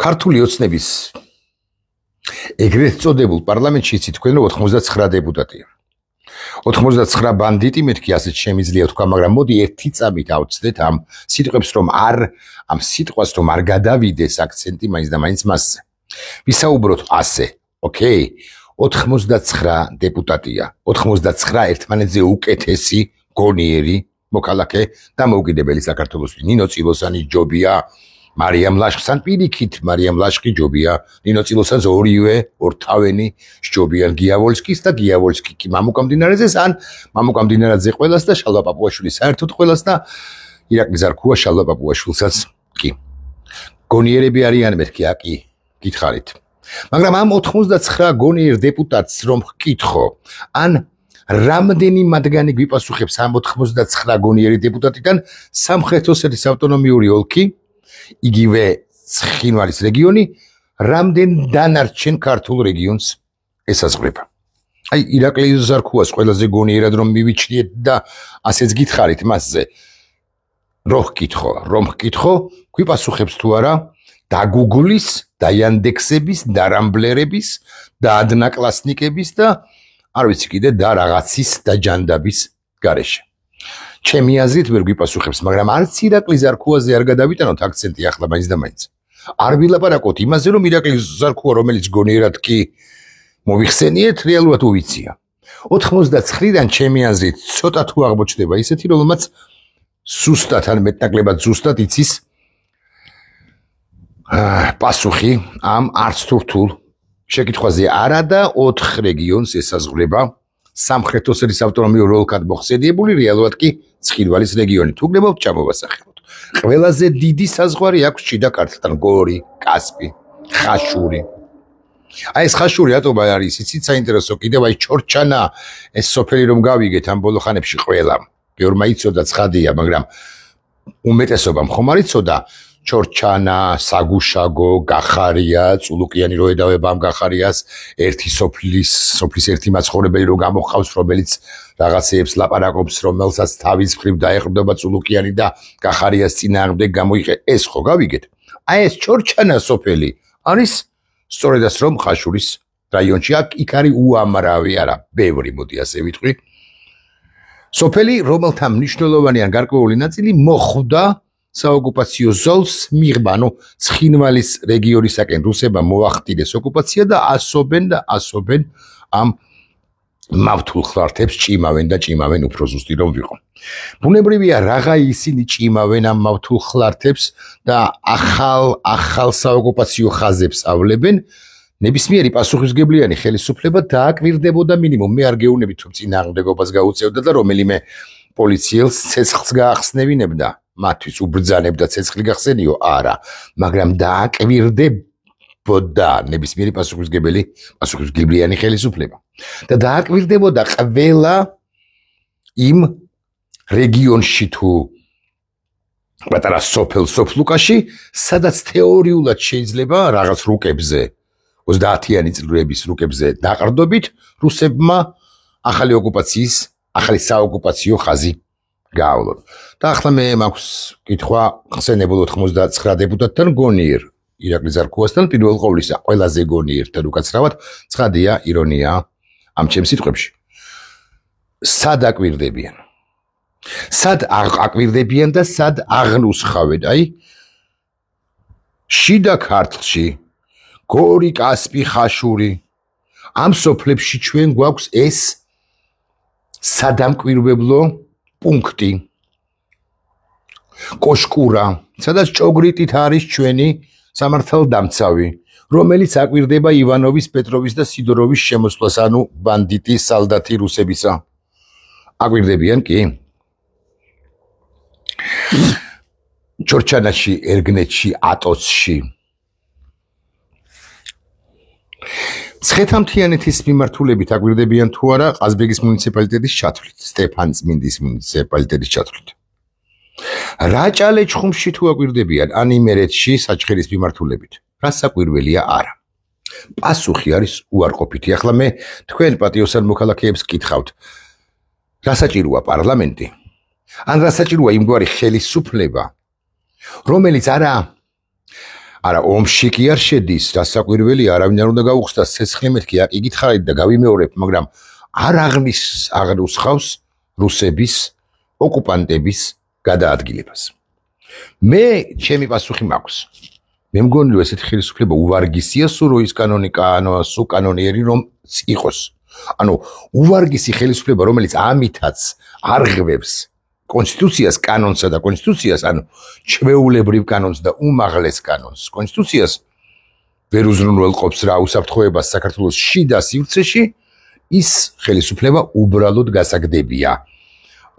ქართული ოცნების ეგრეთ წოდებულ პარლამენტში იცით თქვენ რომ 99 დეპუტატია. 99 ბანდიტი მეთქი ასეთ შემიძლია თქვა, მაგრამ მოდი ერთი წამით ავწდეთ ამ სიტყვებს რომ ამ სიტყვას რომ არ გადავიდეს აქცენტი მაინც და მაინც მასზე. ვისაუბროთ ასე, ოკეი? 99 დეპუტატია. 99 ერთმანეთზე უკეთესი, გონიერი მოქალაქე და მოუკიდებელი საქართველოს. ნინო წილოსანი ჯობია, მარიამ ლაშხს პირიქით, მარიამ ლაშხი ჯობია, ნინო წილოსანს ორივე ორთავენი ჯობიან გიავოლსკის და გიავოლსკი კი მამუკამდინარეზეს ან მამუკამდინარაძე ყველას და შალვა პაპუაშვილი საერთოდ ყველას და ირაკლი ზარქუა შალვა პაპუაშვილსაც კი. გონიერები არიან მეთქი აკი გითხარით. მაგრამ ამ 99 გონიერ დეპუტატს რომ ვკითხო, ან რამდენი მათგანი გვიპასუხებს ამ 99 გონიერი დეპუტატიდან სამხრეთ ოსეთის ავტონომიური ოლქი, იგივე ცხინვალის რეგიონი, რამდენ დანარჩენ ქართულ რეგიონს ესაზღვრება. აი ირაკლი ზარქუას ყველაზე გონიერად რომ მივიჩნიეთ და ასეც გითხარით მასზე. რომ ვკითხო, გვიპასუხებს თუ არა დაგუგლის, და იანდექსების, და რამბლერების, და ადნაკლასნიკების და არ ვიცი კიდე და რაღაცის და ჯანდაბის გარეშე. ჩემი აზრით ვერ გვიპასუხებს, მაგრამ არც ირაკლი ზარქუაზე არ გადავიტანოთ აქცენტი ახლა მაინც და მაინც. არ ვილაპარაკოთ იმაზე, რომ ირაკლი ზარქუა, რომელიც გონიერად კი მოიხსენიეთ, რეალურად უვიცია. 99-დან ჩემი აზრით ცოტა თუ აღმოჩნდება ისეთი, რომელმაც ზუსტად ან მეტნაკლებად ზუსტად იცის პასუხი ამ არც თუ რთულ შეკითხვაზე. არა და 4 რეგიონს ესაზღვრება სამხრეთ ოსეთის ავტონომიური ოლქად მოხსენიებული, რეალურად კი ცხინვალის რეგიონი. თუ გნებავთ ჩამოვასახელოთ. ყველაზე დიდი საზღვარი აქვს შიდა ქართლთან, გორი, კასპი, ხაშური. აი ეს ხაშური რატომ არის იცით საინტერესო, კიდევ აი ჩორჩანა ეს სოფელი რომ გავიგეთ ამ ბოლო ხანებში ყველა. ბევრმა იცოდა ცხადია, მაგრამ უმეტესობამ ხომ არ იცოდა ჩორჩანა, საგუშაგო, გახარია, წულუკიანი რო ედავება ამ გახარიას, ერთი სოფლის ერთი მაცხოვრებელი რო გამოხავს, რომელიც რაღაცეებს ლაპარაკობს, რომელსაც თავის მხრივ დაეყრდნობა წულუკიანი და გახარიას წინააღმდეგ გამოიყე. ეს ხო გავიგეთ? აი ეს ჩორჩანა სოფელი არის სწორედაც რომ ხაშურის რაიონში, იქ არის უამრავი, არა, ბევრი, მოდი ასე ვიტყვი. სოფელი, რომელთა მნიშვნელოვანი ან გარკვეული ნაწილი მოხვდა საოკუპაციო ზოლს მიღმა, ცხინვალის რეგიონისაკენ რუსებმა მოახდინეს ოკუპაცია და ასობენ ამ მავთულ ხლართებს, ჭიმავენ და ჭიმავენ უფრო ზუსტი რომ ვიყო. ბუნებრივია რაღა ისინი ჭიმავენ ამ მავთულ ხლართებს და ახალ საოკუპაციო ხაზებს ავლებენ. ნებისმიერი პასუხისმგებლიანი ხელისუფლება დააკვირდებოდა მინიმუმ. მე არ გეუბნებით რომ წინააღმდეგობას გაუწევდა და რომელიმე პოლიციელს ცეცხლს გაახსნევინებდა. მათთვის უბრძანებდა ცეცხლი გახსენიო, არა, მაგრამ დააკვირდებოდა ნებისმიერი პასუხისმგებლიანი ხელისუფლება და დააკვირდებოდა ყველა იმ რეგიონში თუ პატარა სოფლუკაში, სადაც თეორიულად შეიძლება რაღაც რუკებზე 30-იანი წლების რუკებზე დაყრდობით რუსებმა ახალი საოკუპაციო ხაზი გაავლოთ. და ახლა მე მაქვს კითხვა ხსენებულ 99 დეპუტატთან გონიერ ირაკლი ზარქუასთან, პირველ ყოვლისა ყველაზე გონიერთან უკაცრავად ცხადია ირონია ამ ჩემს სიტყვებში. სად აკვირდებიან? სად აკვირდებიან და სად აღნუსხავენ? აი შიდა ქართლში, გორი, კასპი, ხაშური, ამ სოფლებში ჩვენ გვაქვს ეს სადამკვირვებლო პუნქტი, კოშკურა, სადაც ჭოგრიტით არის ჩვენი სამართალდამცავი, რომელიც აკვირდება ივანოვის, პეტროვის და სიდოროვის შემოსვლას, ანუ ბანდიტი, სალდათი რუსებისა. აკვირდებიან კი? ჩორჩანაში, ერგნეთში, ატოცში. ცხეთამთიანეთის მიმართულებით აკვირდებიან თუ არა ყაზბეგის მუნიციპალიტეტის ჩათვლით, სტეფანწმინდის მუნიციპალიტეტის ჩათვლით. რაჭალეჩხუმში თუ აკვირდებიან, ან იმერეთში საჩხერის მიმართულებით. რას აკვირველია არა. პასუხი არის უარყოფითი. ახლა მე თქვენ პატიოსან მოქალაქეებს გკითხავთ, რა საჭიროა პარლამენტი? ან რა საჭიროა იმგვარი ხელისუფლება, რომელიც არა არა ომში კი არ შედის, დასაკვირველია, არავინ არ უნდა გაუხსნას ცეცხლი მეთქი, იკითხავთ და გავიმეორებ, მაგრამ არ აღნიშნავს რუსების ოკუპანტების გადაადგილებას. მე ჩემი პასუხი მაქვს. მე მგონი რომ ესეთი ხელისუფლება უვარგისია სულ რო ის სუ კანონიერი რომ იყოს. ანუ უვარგისი ხელისუფლება რომელიც ამითაც არღვევს კონსტიტუციას კანონსა და კონსტიტუციას, ანუ ჩვეულებრივ კანონს და უმაღლეს კანონს. კონსტიტუციას ვერ უზრუნველყოფს რა უსაფრთხოებას საქართველოს შიდა სივრცეში, ის ხელისუფლება უბრალოდ გასაგდებია.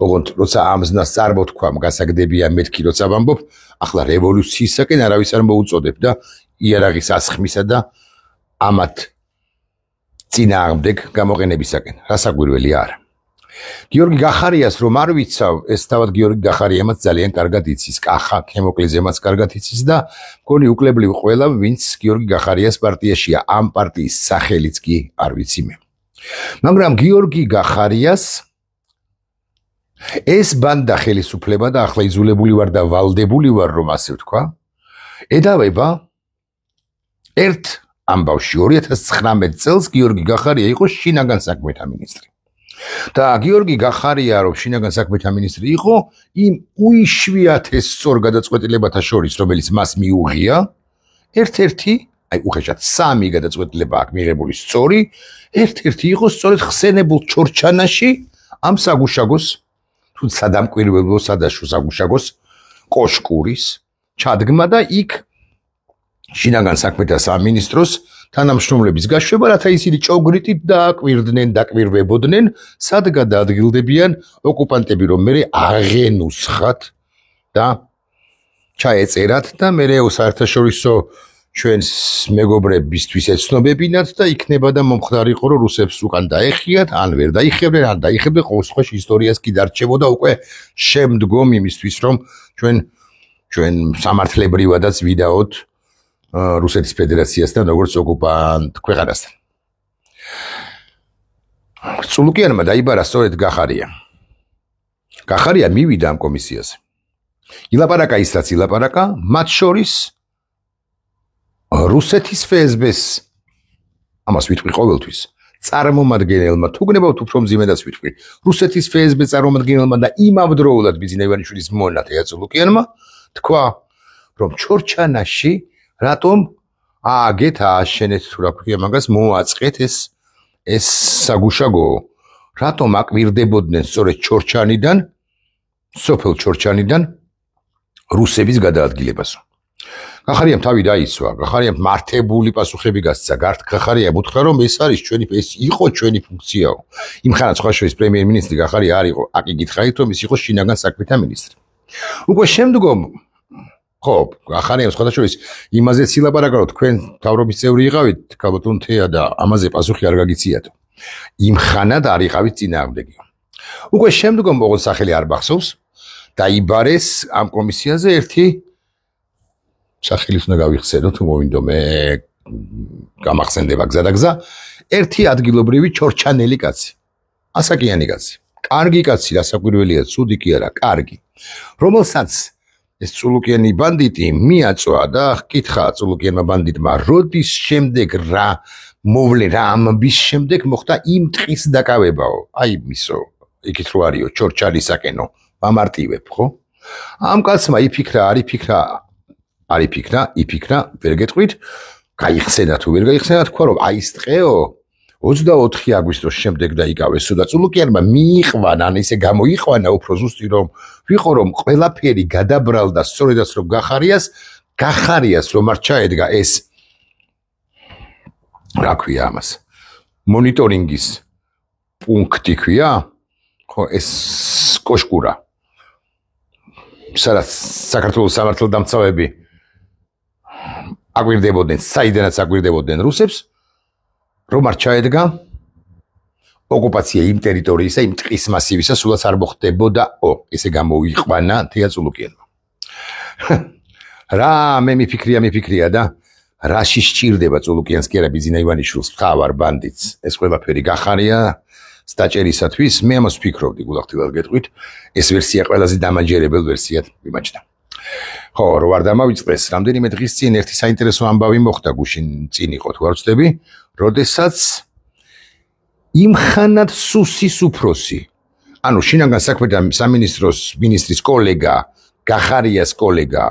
ოღონდ როცა ამზნას წარმოთქვამ გასაგდებია მეთქი როცა ვამბობ, ახლა რევოლუციისაკენ არავის არ მოუწოდებ და იარაღის ასხმისა და ამათ წინააღმდეგ გამოყენებისაკენ. რასაკვირველი არა. გიორგი გახარიას რომ არ ვიცავ, ეს თავად გიორგი გახარიამაც ძალიან კარგად იცის, კახა ქემოკლიზემაც კარგად იცის და მგონი უკლებლივ ყველა ვინც გიორგი გახარიას პარტიაშია, ამ პარტიის სახელიც კი არ ვიცი მე. მაგრამ გიორგი გახარიას ეს ბანდა ხელისუფლება და ახლა იზოლებული ვარ და ვალდებული ვარ რომ ასე ვთქვა, ედავება ერთ ამბავში 2019 წელს გიორგი გახარია იყო შინაგან საქმეთა მინისტრი. და გიორგი გახარია რომ შინაგან საქმეთა მინისტრი იყო, იმ უიშვიათეს სწორ გადაწყვეტილებათა შორის, რომელიც მას მიუღია, ერთ-ერთი, აი უხეშად სამი გადაწყვეტილება აქვს მიღებული სწორი, ერთ-ერთი იყო სწორედ ხსენებულ ჩორჩანაში ამ საგუშაგოს თუ სადამკვირვებლო სადაშო საგუშაგოს კოშკურის ჩადგმა და იქ შინაგან საქმეთა სამინისტროს თანამშრომლების გაშვება, რათა ისინი ჭოგრიტით დააკვირვებოდნენ, სად გადაადგილდებიან ოკუპანტები, რომ მერე აღენუსხათ და ჩაეწერათ და მერე საერთაშორისო ჩვენს მეგობრებისთვის ეცნობებინათ და იქნება და მომხდარი იყო, რომ რუსებს უკან დაეხიათ, ან ვერ დაიხებდნენ, ან დაიხებდნენ, ყოველ შემთხვევაში ისტორიას კი დარჩებოდა უკვე შემდგომ იმისთვის, რომ ჩვენ სამართლებრივადაც ვიდაოთ რუსეთის ფედერაციასთან როგორც ოკუპანტ ქვეყანასთან. წულუკიანმა დაიბარა სწორედ გახარია. გახარია მივიდა ამ კომისიაზე. ილაპარაკა ის რაც ილაპარაკა, მათ შორის რუსეთის FSB-ს ამას ვიტყვი ყოველთვის წარმომადგენელმა, თუ გნებავთ უფრო მძიმედაც ვიტყვი, რუსეთის FSB წარმომადგენელმა და იმავდროულად ბიძინა ივანიშვილის მონა თეაწულუკიანმა თქვა, რომ ჩორჩანაში რატომ ააგეთ ააშენეთ თუ რა ქვია მაგას მოაწყეთ ეს საგუშაგო, რატომ აკვირდებოდნენ სწორედ ჩორჩანიდან, სოფელ ჩორჩანიდან რუსების გადაადგილებას. გახარიამ თავი დაიცვა, გახარიამ მართებული პასუხები გასცა, გახარიამ უთხრა რომ ეს იყო ჩვენი ფუნქციაო. იმ ხანაც სხვა შორის პრემიერ-მინისტრი გახარია არ იყო, აკი გითხარით რომ ის იყო შინაგან საქმეთა მინისტრი. უკვე შემდგომ ხო, გახარიამ სხვადასხვა იმაზეც ილაპარაკა, რომ თქვენ მთავრობის წევრი იყავით, ქალბატონ თეა და ამაზე პასუხი არ გაგიციათ. იმ ხანად არ იყავით წინააღმდეგი. უკვე შემდგომ ოღონდ სახელი არ მახსოვს, დაიბარეს ამ კომისიაზე ერთი სახელის უნდა გავიხსენო, თუ მოვინდო მე გამახსენდება გზადაგზა, ერთი ადგილობრივი ჩორჩანელი კაცი, ასაკიანი კაცი, კარგი კაცი, რასაკვირველია, ცუდი კი არა, კარგი, რომელსაც ეს წულუკიანი ბანდიტი მიაწვა და კითხა წულუკიანმა ბანდიტმა, როდის შემდეგ რა მოვლე რა ამბის შემდეგ მოხდა იმ ტყის დაკავებაო, აი მისო, იქით რო არისო, ჩორჩანისაკენო, ვამარტივებ, ხო? ამ კაცმა იფიქრა, ვერ გეტყვით, გაიხსენა თუ ვერ გაიხსენა, თქვა რომ აი ეს ტყეო 24 აგვისტოს შემდეგ დაიკავეს და წულუკიანმა მიიყვანა, ან ისე გამოიყვანა უფრო ზუსტი რომ ვიყო რომ ყველაფერი გადაბრალდა სწორედაც რომ გახარიას რომ არ ჩაედგა ეს რა ქვია ამას მონიტორინგის პუნქტი ქვია, ხო ეს კოშკურა სადაც საქართველოს სამართალდამცავები აკვირდებოდნენ, საიდანაც აკვირდებოდნენ რუსებს, რომ არ ჩაედგა ოკუპაცია იმ ტერიტორიისა, იმ ტყის მასივისა, სულაც არ მოხდებოდაო, ესე გამოიყვანა თეაწულუკიანმა. რა მე მიფიქრია და რაში სჭირდება წულუკიანს კი არა ბიძინა ივანიშვილს მთავარ ბანდიტს, ეს ყველაფერი გახარია სტაჭერისათვის, მე ამას ვფიქრობდი, გულახდილად გეტყვით, ეს ვერსია ყველაზე დამაჯერებელ ვერსიად მიმაჩნდა. ხო, რო არ დამავიწყდეს, რამდენიმე დღის წინ ერთი საინტერესო ამბავი მოხდა გუშინ წინ იყო თუ არ ვცდები, როდესაც იმხანად სუსის უფროსი, ანუ შინაგან საქმეთა სამინისტროს მინისტრის კოლეგა, გახარიას კოლეგა,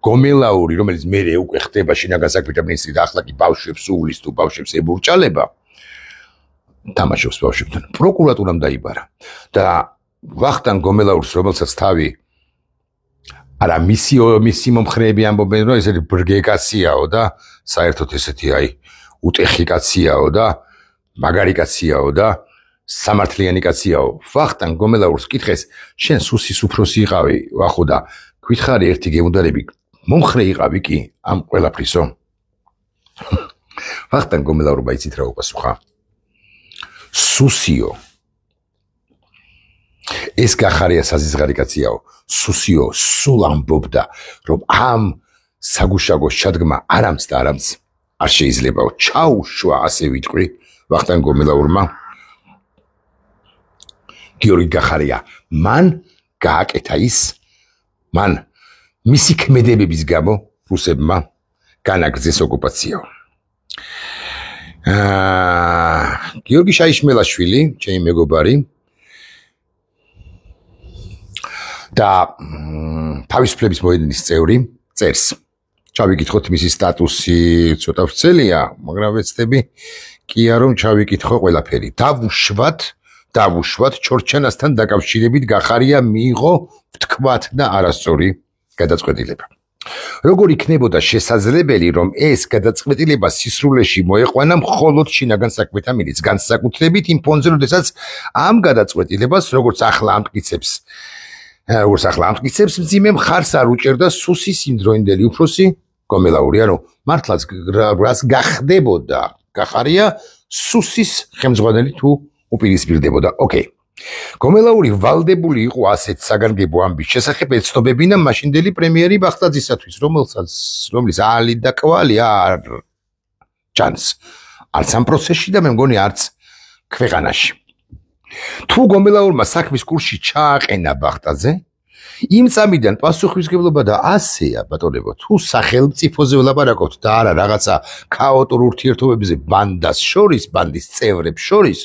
გომელაური, რომელიც მერე უკვე ხდება შინაგან საქმეთა მინისტრი და ახლა კი ბავშვებს უვლის თუ ბავშვებს ებურჭალება, თამაშობს ბავშვებთან. პროკურატურამ დაიბარა და ვახტანგ გომელაურს, რომელსაც თავი არა მისი მომხრეები ამბობენ, რომ ესეთი ბრგე კაციაო და საერთოდ ესეთი უტეხი კაციაო და მაგარი კაციაო და სამართლიანი კაციაო. ვახტანგ გომელაურს კითხეს, შენ სუსის უფროსი იყავი, ვახო და გითხარი ერთი გემუდარები, მომხრე იყავი კი ამ ყველაფრისო. ვახტანგ გომელაურმა იცით რა უპასუხა? სუსიო. ეს გახარია საზიზღარი კაციაო. სუსიო სულ ამბობდა, რომ ამ საგუშაგოს ჩადგმა არამც და არამც არ შეიძლებაო. ჩაუშვა, ასე ვიტყვი, ვახტანგ გომელაურმა გიორგი გახარია. მან გააკეთა ის, მან მისი ქმედებების გამო რუსებმა განაგრძეს ოკუპაციაო. გიორგი შაიშმელაშვილი, ჩემი მეგობარი და თავისუფლების მოედნის წევრი წერს. ჩავიკითხოთ მისი სტატუსი, ცოტა ვრცელია, მაგრამ ვეცდები კია რომ ჩავიკითხო ყველაფერი. დავუშვათ ჩორჩანასთან დაკავშირებით გახარია მიიღო ვთქვათ და არასწორი გადაწყვეტილება. როგორ იქნებოდა შესაძლებელი, რომ ეს გადაწყვეტილება სისრულეში მოეყვანა მხოლოდ შინაგან საქმეთა მინისტრს, განსაკუთრებით იმ ფონზე, როდესაც ამ გადაწყვეტილებას, როგორც ახლა ამტკიცებს, მძიმე მხარს არ უჭერდა სუსის იმდროინდელი უფროსი გომელაური, ანუ მართლაც რას გახდებოდა გახარია სუსის ხელმძღვანელი თუ უპირისპირდებოდა. ოკეი. გომელაური ვალდებული იყო ასეთ საგანგებო ამბის შესახებ ეცნობებინა მაშინდელი პრემიერი ბახტაძისათვის, რომლის ალი და კვალი არ ჩანს. არც ამ პროცესში და მე მგონი არც ქვეყანაში. თუ გომელაურმა საქმის კურსში ჩააყენა ბახტაძე, იმ წამიდან პასუხისმგებლობა და ასეა ბატონებო, თუ სახელმწიფოზე ვლაპარაკობთ და არა რაღაცა ქაოტურ ურთიერთობებზე ბანდის წევრებს შორის,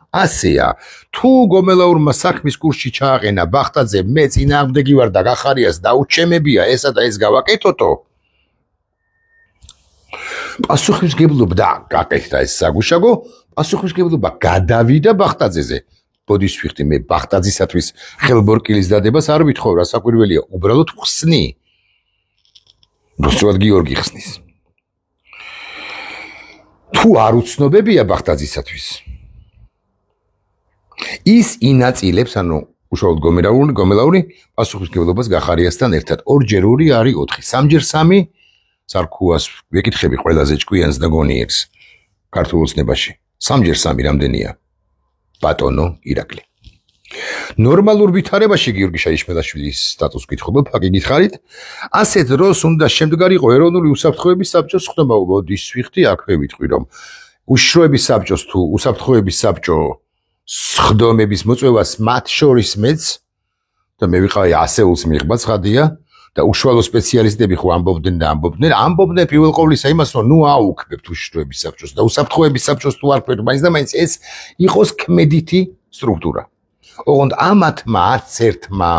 ასეა. თუ გომელაურმა საქმის კურსში ჩააყენა ბახტაძე, მე წინააღმდეგი ვარ და გახარიას დაუჩემებია ესა და ეს გავაკეთოთო. პასუხისმგებლობა და გაკეთდა ეს საგუშაგო, პასუხისმგებლობა გადავიდა ბახტაძეზე. ბოდიშ ვიხდი მე ბახტაძისათვის ხელბორკილის დადებას არ ვითხოვ, რა საკვირველია, უბრალოდ ხსნი. რუსულად გიორგი ხსნის. თუ არ უცნობებია ბახტაძისათვის, ის ინაწილებს, ანუ უშუალოდ გომელაური პასუხისმგებლობას გახარიასთან ერთად. ორჯერ 2 არის 4, 3ჯერ 3 სარქუას ვეკითხები ყველაზე ჭკვიანს და გონიერს ქართულ ოცნებაში. 3ჯერ 3 რამდენია? ბატონო ირაკლი. ნორმალურ ვითარებაში გიორგი შაიშმელაშვილის სტატუსს გითხობ, ფაკი გითხარით, ასეთ დროს უნდა შემდგარიყო ეროვნული უსაფრთხოების საბჭოს ხდომა. ბოდიშ ვიხდი, აქვე ვიტყვი, რომ უშროების საბჭოს თუ უსაფრთხოების საბჭო სხდომების მოწვევას მათ შორის მეც და მე ვიყავი ასეულს მიღება ცხადია და უშუალო სპეციალისტები ხო ამბობდნენ პირველ ყოვლისა იმას, რომ ნუ აუქმებთ უშროების საბჭოს და უსაფრთხოების საბჭოს თუ არ ქმნით, მაინც და მაინც ეს იყოს ქმედითი სტრუქტურა. ოღონდ ამათმა არც ერთმა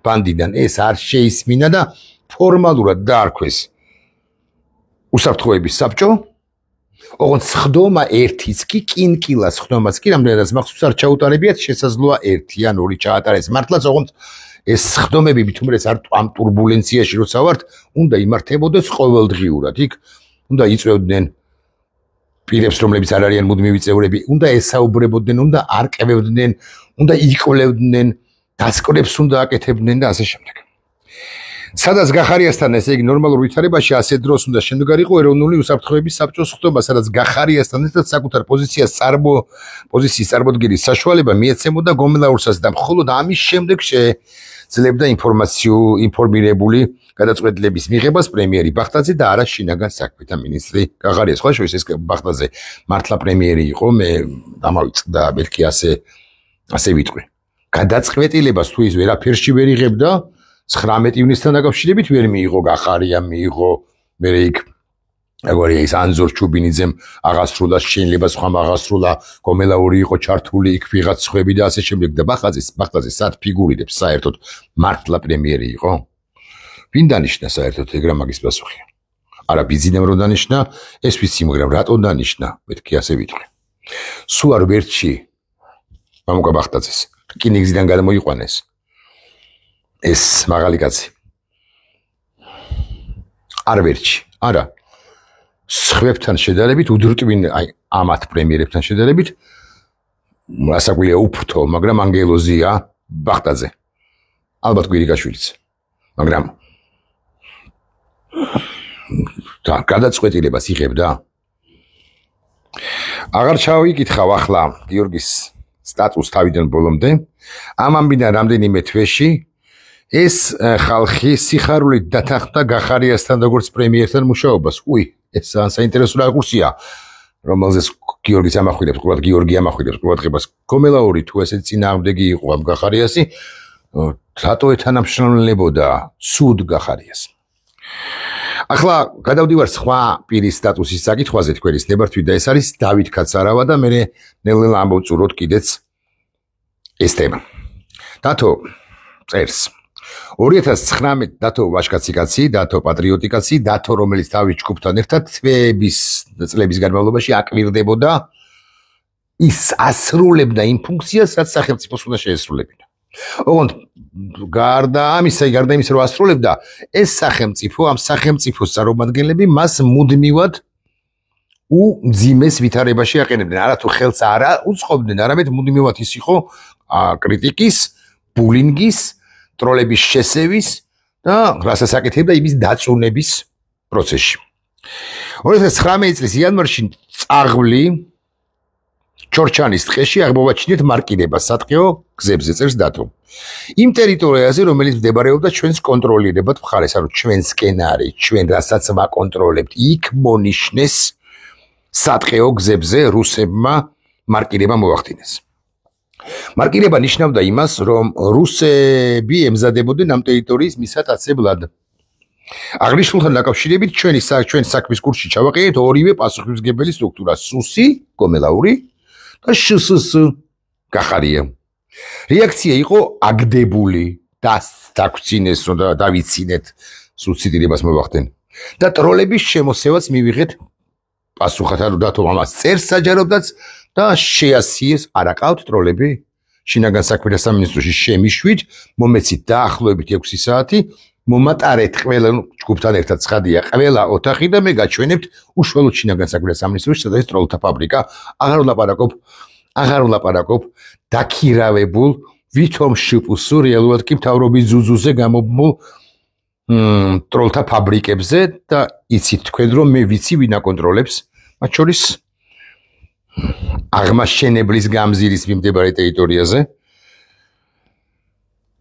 ბანდიდან ეს არ შეისმინა და ფორმალურად დაარქვეს უსაფრთხოების საბჭო. ოღონდ სხდომა ერთიც კი, კინკილას სხდომაც კი, რამდენადაც მახსოვს არ ჩაუტარებიათ, შესაძლოა 1 ან 2 ჩაატარეს. მართლაც ოღონდ ეს სხდომები მით უმეტეს ამ турბულენციაში როცა ვართ, უნდა იმართებოდეს ყოველდღიურად. იქ უნდა იწვევდნენ პირებს, რომლებიც არ არიან მუდმივი წევრები, უნდა ესაუბრებოდნენ, უნდა არკევებდნენ, უნდა იკვლევდნენ, დასკვნებს უნდა აკეთებდნენ და ასე შემდეგ. სადაც გახარიასთან, ესე იგი ნორმალურ ვითარებაში ასე დროს უნდა შემდგარიყო ეროვნული უსაფრთხოების საბჭოს ხდომა, სადაც გახარიასთან ერთად საკუთარ პოზიციის წარმოდგენის საშუალება მიეცემოდა გომელაურსაც და მხოლოდ ამის შემდეგ შეძლებდა ინფორმირებული გადაწყვეტილების მიღებას პრემიერი ბახტაძე და არა შინაგან საქმეთა მინისტრი გახარია. სხვა შორის ეს ბახტაძე მართლა პრემიერი იყო, მე დამავიწყდა მეთქი ასე ვიტყვი. გადაწყვეტილებას თუ ის ვერაფერში ვერ იღებდა 19 ივნისთან დაკავშირებით ვერ მიიღო გახარია, მიიღო მერე იქ აგორია ის ანზორ ჩუბინიძემ აღასრულა, შეიძლება სხვა აღასრულა, გომელაური იყო ჩართული იქ ვიღაც ხვები და ასე შემდეგ და ბახტაძე სად ფიგურირებს საერთოდ მართლა პრემიერი იყო? ვინ დანიშნა საერთოდ ეგ რა მაგის პასუხია? არა ბიზინემ რო დანიშნა, ეს ვიცი, მაგრამ რატო დანიშნა? მეთქი ასე ვიტყვი. სულ არ ვერჩი მამუკა ბახტაძეს. რკინიგზიდან გადამოიყვანეს. ეს მაღალი კაცი. არ ვერჩი. არა. სხვებთან შედარებით უდრტვინ აი ამათ პრემიერებთან შედარებით ასაკვირია უფრთო, მაგრამ ანგელოზია ბახტაძე. ალბათ გვირიკაშვილიც. მაგრამ და გადაწყვეტილებას იღებდა. აღარ ჩავიკითხავ ახლა გიორგის სტატუსს თავიდან ბოლომდე. ამ ამბიდან რამდენიმე თვეში ეს ხალხი სიხარულით დათანხმდა გახარიასთან როგორც პრემიერთან მუშაობას. ეს საინტერესო რაკურსია, რომელზეც გიორგის ამახვილებს, ყურად გიორგი ამახვილებს ყურადღებას. გომელაური თუ ესეც წინააღმდეგი იყო ამ გახარიასი, რატო ეთანამშრომლებოდა ცუდ გახარიას? ახლა გადავდივარ სხვა პირის სტატუსის საკითხვაზე, თქვენის ნებართვით და ეს არის დავით კაცარავა და მე ნელ-ნელა ამოვწუროთ კიდეც ეს თემა. დათო წერს 2019 დათო ვაჟკაცი, დათო პატრიოტიკაცი, დათო რომელიც თავის ჯგუფთან ერთად თვეების წლების განმავლობაში აკვირდებოდა ის ასრულებდა იმ ფუნქციას, რაც სახელმწიფოს უნდა შეესრულებინა. ოღონდ გარდა იმისა, რომ ასრულებდა, ეს სახელმწიფო, ამ სახელმწიფოს წარმომადგენლები მას მუდმივად უმძიმეს ვითარებაში აყენებდნენ. არათუ ხელს არ უწყობდნენ, არამედ მუდმივად ის იყო კრიტიკის, ბულინგის, ტროლების შესევის და რასაც აკეთებდა იმის დაწუნების პროცესში. 2019 წლის იანვარში წაღვლი ჩორჩანის ტყეში აღმოვაჩინეთ მარკირება სატყეო გზებზე, წერს დათო. იმ ტერიტორიაზე, რომელიც მდებარეობდა ჩვენს კონტროლირებად მხარეს, ანუ ჩვენსკენ არის, ჩვენ რასაც ვაკონტროლებთ, იქ მონიშნეს სატყეო გზებზე რუსებმა მარკირება მოახდინეს. მარკირება ნიშნავდა იმას, რომ რუსები ემზადებოდნენ ამ ტერიტორიის მისატაცებლად. აღნიშნულთან დაკავშირებით ჩვენ საქმის კურსში ჩავაყენეთ ორივე პასუხისმგებელი სტრუქტურა: სუსი, გომელაური და შსს გახარია. რეაქცია იყო აგდებული და დაგვრცინეს, რომ დავიცინეთ სუციდირებას მოვახდენ და ტროლების შემოსევაც მივიღეთ პასუხად, ანუ დათო ამას წერს საჯაროდაც და შეასიეს, არ აყავთ ტროლები? შინაგან საქმეთა სამინისტროში შემიშვით, მომეცით დაახლოებით 6 საათი, მომატარეთ ყველა ჯგუფთან ერთად ცხადია ყველა ოთახი და მე გაჩვენებთ უშუალოდ შინაგან საქმეთა სამინისტროში, სადაც ტროლთა ფაბრიკა. აღარ ვლაპარაკობ დაქირავებულ ვითომ შპს რეალურად კი მთავრობის ზუზუზე გამობმულ ტროლთა ფაბრიკებზე და იცით თქვენ რომ მე ვიცი ვინ აკონტროლებს, მათ შორის აღმაშენებლის გამზირის მიმდებარე ტერიტორიაზე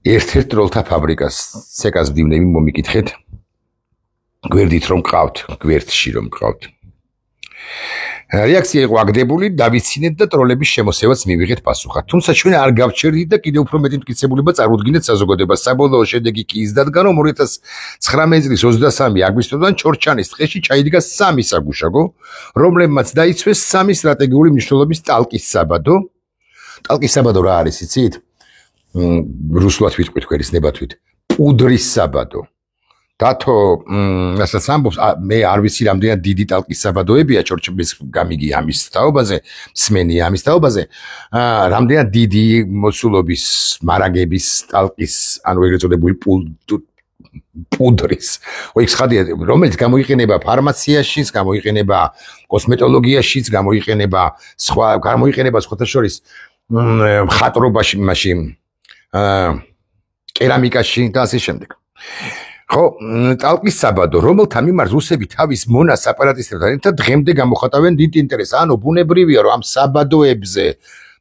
ერთ-ერთ ტროლთა ფაბრიკას ცეკას მდივნები მომიკითხეთ, გვერდით რომ ყავთ, გვერდში რომ ყავთ. რეაქცია იყო აგდებული, დავიცინეთ და ტროლების შემოსევაც მივიღეთ პასუხად. თუმცა ჩვენ არ გავჩერდით და კიდევ უფრო მეტი მტკიცებულება წარუდგინეთ საზოგადოებას. საბოლოო შედეგი კი ის დადგა, რომ 2019 წლის 23 აგვისტოდან ჩორჩანის ტყეში ჩაიდგა 3 საგუშაგო, რომლებმაც დაიცვეს 3 სტრატეგიული მნიშვნელობის ტალკის საბადო. ტალკის საბადო რა არის, იცით? რუსულად ვიტყვი თქვენის ნებათვით. პუდრის საბადო. დათო, რასაც ამბობს, მე არ ვიცი რამდენად დიდი ტალკის საბადოებია ჩორჩანის გამიგი ამის თაობაზე, მსმენია ამის თაობაზე, რამდენად დიდი მოცულობის მარაგების ტალკის, ანუ ეგრეთ წოდებული პუდრის. იქ ცხადია, რომელიც გამოიყენება ფარმაციაშიც, გამოიყენება კოსმეტოლოგიაშიც, გამოიყენება სხვათა შორის მხატვრობაში, მაშინ კერამიკაში და ასე შემდეგ. ხო, ტალკის საბადო, რომელთა მიმართ რუსები თავის მონას სეპარატისტებთან ერთად დღემდე გამოხატავენ დიდ ინტერესს. ანუ ბუნებრივია, რომ ამ საბადოებზე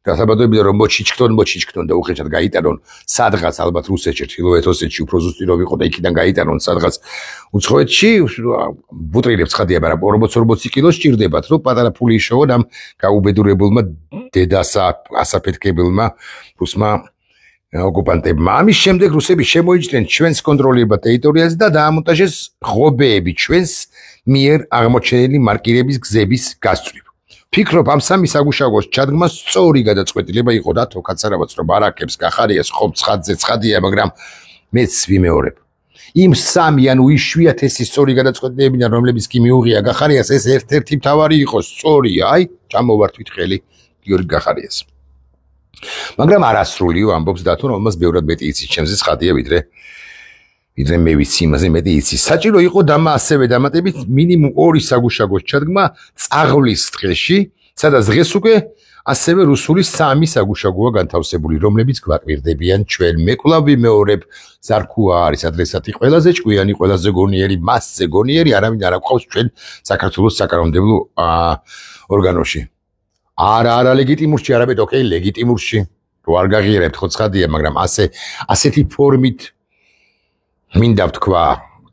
რომ მოჩიჩქნონ და უხეშად გაიტანონ სადღაც, ალბათ რუსეთში, ჩრდილოეთ ოსეთში, უფრო ზუსტი რომ იყო და იქიდან გაიტანონ სადღაც უცხოეთში, ვუტრირებს ხადია, მაგრამ 40 კილო სჭირდებათ, რომ პატარა ფული იშოვონ ამ გაუბედურებულმა დედასა ასაფეთქებელმა რუსმა ოკუპანტებმა. ამის შემდეგ რუსები შემოიჭრნენ ჩვენს კონტროლებად ტერიტორიაზე და დაამონტაჟეს ღობეები ჩვენს მიერ აღმოჩენილი მარკირების გზების გასწვრივ. ფიქრობ ამ სამი საგუშაგოს ჩადგმა სწორი გადაწყვეტილება იყო და თო კაცარავაც რომ არაკებს გახარიას ხომ ცხადზე ცხადია, მაგრამ მეც ვიმეორებ. იმ სამი ანუ იშვიათესი სწორი გადაწყვეტილებიდან რომლებიც კი მიუღია გახარიას ეს ერთ-ერთი მთავარი იყო სწორია, აი ჩამოვართვით ხელი გიორგი გახარიას. მაგრამ არასრულიო ამბობს დათო, რომელმაც ბევრად მეტი იცის ჩემზე ცხადია ვიდრე მე ვიცი იმაზე მეტი იცის. საჭირო იყო ასევე დამატებით მინიმუმ 2 საგუშაგოს ჩადგმა წაღლის დღეში, სადაც დღეს უკვე ასევე რუსული 3 საგუშაგოა განთავსებული, რომლებიც გვაკვირდებიან ჩვენ. მე კვლავ ვიმეორებ, ზარქუა არის ადრესატი ყველაზე ჭკვიანი, ყველაზე გონიერი, მასზე გონიერი, არავინ არ აქვს ჩვენ საქართველოს საკანონმდებლო ორგანოში. არა ლეგიტიმურში, არამედ ოკეი ლეგიტიმურში. რო არ გაღიარებთ ხო ცხადია, მაგრამ ასეთი ფორმით მინდა ვთქვა,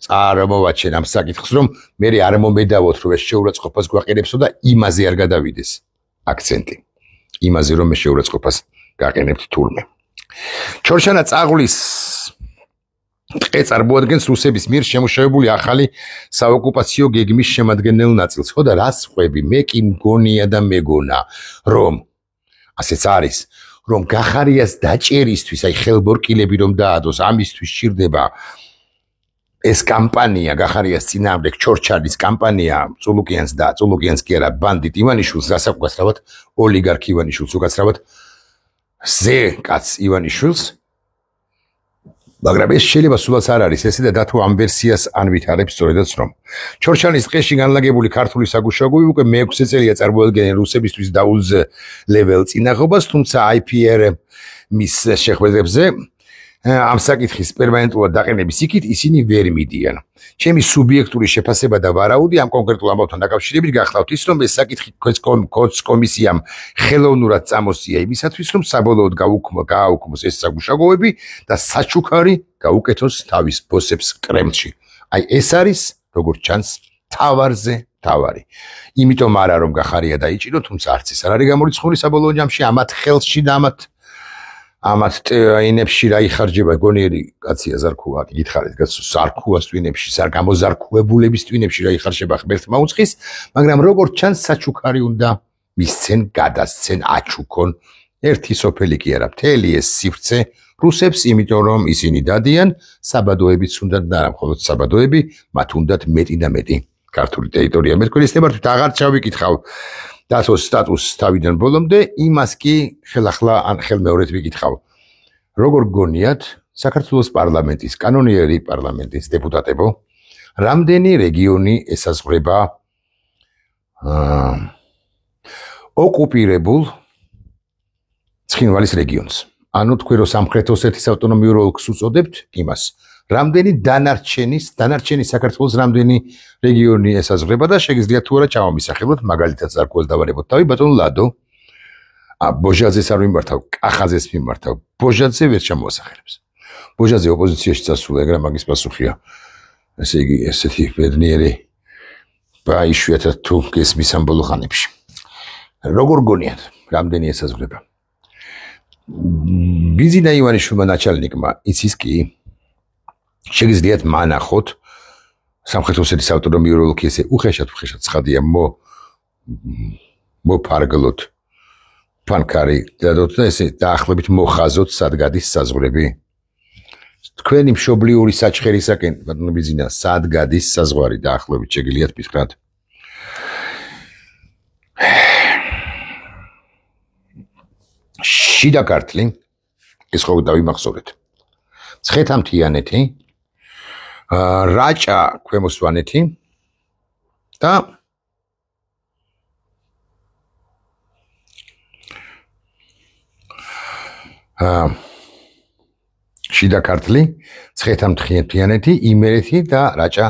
წარმოვაჩენ ამ საკითხს, რომ მე არ მომედავოთ, რომ ეს შეურაცხყოფას გვაყენებსო და იმაზე არ გადავიდეს აქცენტი. იმაზე რომ მე შეურაცხყოფას გაყენებთ თურმე. ჩორშანა წაღლის დღე წარმოადგენს რუსების მიერ შემუშავებული ახალი საოკუპაციო გეგმის შემადგენელ ნაწილს. ხო და რას ხვები? მე კი მგონია და მეგონა, რომ ასეც არის, რომ გახარიას დაჭერისთვის, აი ხელბორკილები რომ დაადოს, ამისთვის სჭირდება ეს კამპანია გახარიას წინააღმდეგ ჩორჩალის კამპანია წულუკიანს და წულუკიანს კი არა ბანდიტ ივანიშვილს, გასაკუთრებად ოლიგარქ ივანიშვილს, უკაცრავად ზე კაც ივანიშვილს. მაგრამ ეს შეიძლება სულაც არ არის ესე და დათო ამ ვერსიას ან ვითარებს სწორედაც რომ ჩორჩალის დღეში განლაგებული ქართული საგუშაგოები უკვე მე-6 წელია წარმოადგენენ რუსებისთვის დაუძლეველ წინაღობას, თუმცა IPR მის შეხვედრებზე ამ საკითხის პერმანენტულად დაყენების იქით ისინი ვერ მიდიან. ჩემი სუბიექტური შეფასება და ვარაუდი ამ კონკრეტულ ამბავთან დაკავშირებით გახლავთ ის, რომ ეს საკითხი კომისიამ ხელოვნურად წამოსია იმისათვის, რომ საბოლოოდ გააუქმოს ეს საგუშაგოები და საჩუქარი გაუკეთოს თავის ბოსებს კრემლში. აი ეს არის, როგორც ჩანს, თავარზე თავარი. იმიტომ არა რომ გახარია დაიჭირო, თუმცა არც ის არ არის გამორიცხული საბოლოო ჯამში ამათ ხელში და ამათ ინებში რა იხარჯება გონიერი კაცია ზარქუა გითხარით ზარქუას twinებში გამოზარქუებულების twinებში რა იხარჯება ღმერთმა უწყის, მაგრამ როგორც ჩანს საჩუქარი უნდა მისცენ გადასცენ აჩუქონ ერთი სოფელი კი არა მთელი ეს სივრცე რუსებს, იმიტომ რომ ისინი დადიან საბადოებიც უნდათ და არა მხოლოდ საბადოები, მათ უნდათ მეტი და მეტი ქართული ტერიტორია. მე თქვენ ისნებართ აღარ ჩავიკითხავ დათოს სტატუსს თავიდან ბოლომდე, იმას კი ხელახლა ან ხელმეორედ ვიკითხავ. როგორ გონიათ საქართველოს პარლამენტის, კანონიერი პარლამენტის დეპუტატებო, რამდენი რეგიონი ესაზღვრება ოკუპირებულ ცხინვალის რეგიონს? ანუ თქვენ რო სამხრეთ ოსეთის ავტონომიურ ოლქს უწოდებთ იმას, რამდენი დანარჩენი საქართველოს რამდენი რეგიონი ესაზღვრება და შეგიძლიათ თუ არა ჩამომისახელოთ, მაგალითად ზარქუას დავარებოთ თავი, ბატონ ლადო ბოჟაძეს არ მიმართავ, კახაძეს მიმართავ, ბოჟაძე ვერ ჩამოასახელებს. ბოჟაძე ოპოზიციაში წასულა, ეგრე მაგის პასუხია. ესე იგი, ესეთი ბედნიერი ბაიშვიათად თუ გესმის ამ ბოლო ხანებში. როგორ გონიათ, რამდენი ესაზღვრება? ბიზინა ივანიშვილმა ნაჩალნიკმა იცის კი შეგიძლიათ მანახოთ სამხრეთ ოსეთის ავტონომიურ ოლქი ესე უხეშად ცხადია მოფარგლოთ ფანკარი დადოთ და ესე დაახლოებით მოხაზოთ სად გადის საზღვრები. თქვენი მშობლიური საჩხერისაკენ ბატონო ბიზინა სად გადის საზღვარი დაახლოებით შეგიძლიათ მითხრათ? შიდა ქართლი ეს ხო დავიმახსოვრეთ. ცხეთამთიანეთი, რაჭა ქვემო სვანეთი და შიდა ქართლი, ცხეთამთიანეთი, იმერეთი და რაჭა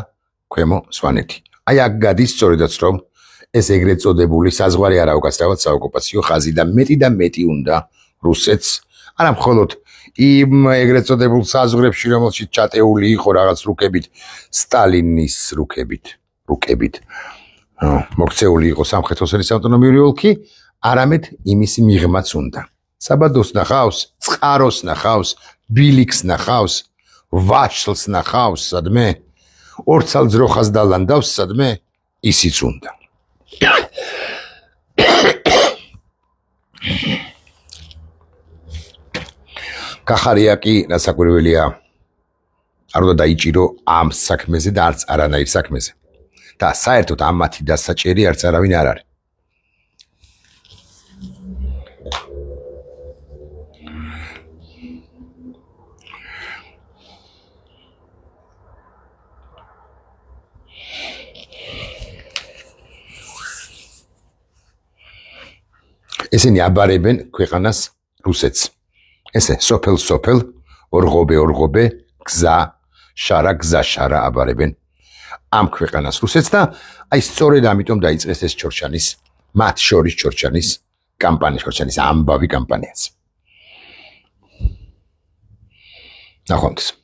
ქვემო სვანეთი. აი აქ გადის სწორედაც რომ ეს ეგრეთ წოდებული საზღვარი არა უკაცრავად საოკუპაციო ხაზი და მეტი უნდა რუსეთს, არა მხოლოდ იმ ეგრეთ წოდებულ საზღვრებში, რომელშიც ჩატეული იყო რაღაც რუკებით, სტალინის რუკებით მოქცეული იყო სამხრეთ ოსეთის ავტონომიური ოლქი, არამედ იმის მიღმაც უნდა. საბადოს ნახავს, წყაროს ნახავს, ბილიქს ნახავს, ვაშლს ნახავს, სადმე, ორცალ ძროხას დალანდავს, სადმე, ისიც უნდა. კახარია კი რასაკვირველია არ უნდა დაიჭირო ამ საქმეზე და არც არანაირ საქმეზე. და საერთოდ ამ მათი დასაჭერი არც არავინ არ არის. ესენი აბარებენ ქვეყანას რუსეთს. ესე სოფელ, ორღობე, გზა, შარა აბარებენ ამ ქვეყანას რუსეთს და აი სწორედ ამიტომ დაიწყეს ეს ჩორჩანის, მათ შორის ჩორჩანის კამპანია, ჩორჩანის ამბავი კამპანიაც. ნახვამდის.